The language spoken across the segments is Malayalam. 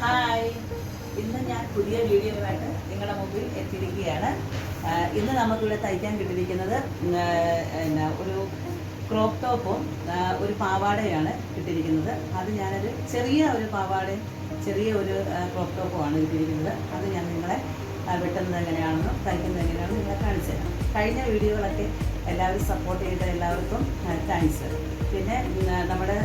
ഹായ്, ഇന്ന് ഞാൻ പുതിയ വീഡിയോയുമായിട്ട് നിങ്ങളുടെ മുമ്പിൽ എത്തിയിരിക്കുകയാണ്. ഇന്ന് നമുക്കിവിടെ തയ്ക്കാൻ കിട്ടിയിരിക്കുന്നത് ഒരു ക്രോപ്പ് ടോപ്പും ഒരു പാവാടയാണ് കിട്ടിയിരിക്കുന്നത്. അത് ഞാനൊരു ചെറിയ ഒരു പാവാടയും ചെറിയ ഒരു ക്രോപ്പ് ടോപ്പുമാണ് കിട്ടിയിരിക്കുന്നത്. അത് ഞാൻ നിങ്ങളെ വെട്ടുന്നത് എങ്ങനെയാണെന്നും തയ്ക്കുന്നത് എങ്ങനെയാണെന്ന് നിങ്ങളെ കാണിച്ചു തരാം. കഴിഞ്ഞ വീഡിയോകളൊക്കെ എല്ലാവരും സപ്പോർട്ട് ചെയ്ത എല്ലാവർക്കും താങ്ക്സ്. പിന്നെ നമ്മുടെ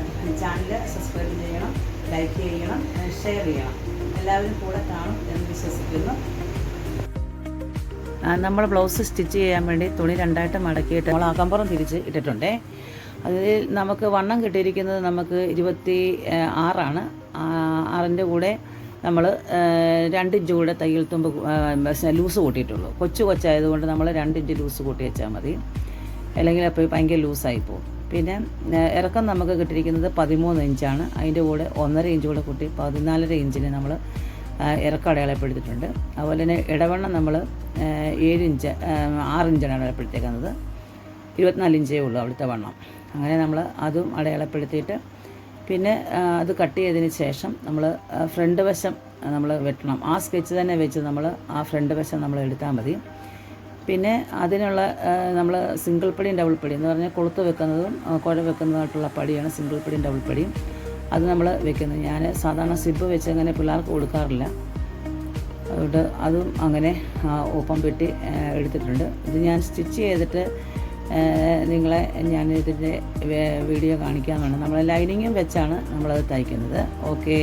ചാനൽ സബ്സ്ക്രൈബ് ചെയ്യണം, ലൈക്ക് ചെയ്യണം, ഷെയർ ചെയ്യണം. എല്ലാവരും കൂടെ കാണും എന്ന് വിശ്വസിക്കുന്നു. നമ്മൾ ബ്ലൗസ് സ്റ്റിച്ച് ചെയ്യാൻ വേണ്ടി തുണി രണ്ടായിട്ട് മടക്കിയിട്ട് നമ്മൾ ആക്കമ്പുറം തിരിച്ച് ഇട്ടിട്ടുണ്ടേ. അതിൽ നമുക്ക് വണ്ണം കിട്ടിയിരിക്കുന്നത് നമുക്ക് 26 6ൻ്റെ കൂടെ നമ്മൾ 2 ഇഞ്ച് കൂടെ തയ്യൽ തുമ്പ് ലൂസ് കൂട്ടിയിട്ടുള്ളൂ. കൊച്ചായതുകൊണ്ട് നമ്മൾ 2 ഇഞ്ച് ലൂസ് കൂട്ടി വെച്ചാൽ മതി, അല്ലെങ്കിൽ അപ്പോൾ ഭയങ്കര ലൂസായിപ്പോവും. പിന്നെ ഇറക്കം നമുക്ക് കിട്ടിയിരിക്കുന്നത് 13 ഇഞ്ചാണ്. അതിൻ്റെ കൂടെ 1.5 ഇഞ്ച് കൂടെ കൂട്ടി 14.5 ഇഞ്ചിന് നമ്മൾ ഇറക്കം അടയാളപ്പെടുത്തിയിട്ടുണ്ട്. അതുപോലെ തന്നെ ഇടവണ്ണം നമ്മൾ 6 ഇഞ്ചാണ് അടയാളപ്പെടുത്തിയേക്കുന്നത്. 24 ഇഞ്ചേ ഉള്ളൂ അവിടുത്തെ വണ്ണം. അങ്ങനെ നമ്മൾ അതും അടയാളപ്പെടുത്തിയിട്ട് പിന്നെ അത് കട്ട് ചെയ്തതിന് ശേഷം നമ്മൾ ഫ്രണ്ട് വശം നമ്മൾ വെട്ടണം. ആ സ്കെച്ച് തന്നെ വെച്ച് നമ്മൾ ആ ഫ്രണ്ട് വശം നമ്മൾ എടുത്താൽ മതി. പിന്നെ അതിനുള്ള നമ്മൾ സിംഗിൾ പടിയും ഡബിൾ പടിയും എന്ന് പറഞ്ഞാൽ കൊളുത്ത് വെക്കുന്നതും കുഴ വെക്കുന്നതായിട്ടുള്ള പടിയാണ് സിംഗിൾ പടിയും ഡബിൾ പടിയും. അത് നമ്മൾ വെക്കുന്നത്. ഞാൻ സാധാരണ സിബ് വെച്ച് അങ്ങനെ പിള്ളേർക്ക് കൊടുക്കാറില്ല. അതുകൊണ്ട് അതും അങ്ങനെ ഓപ്പൺ പെട്ടി എടുത്തിട്ടുണ്ട്. ഇത് ഞാൻ സ്റ്റിച്ച് ചെയ്തിട്ട് നിങ്ങളെ ഞാൻ ഇതിൻ്റെ വീഡിയോ കാണിക്കാമെന്നാണ്. നമ്മൾ ലൈനിങ്ങും വെച്ചാണ് നമ്മളത് തയ്ക്കുന്നത്. ഓക്കെ.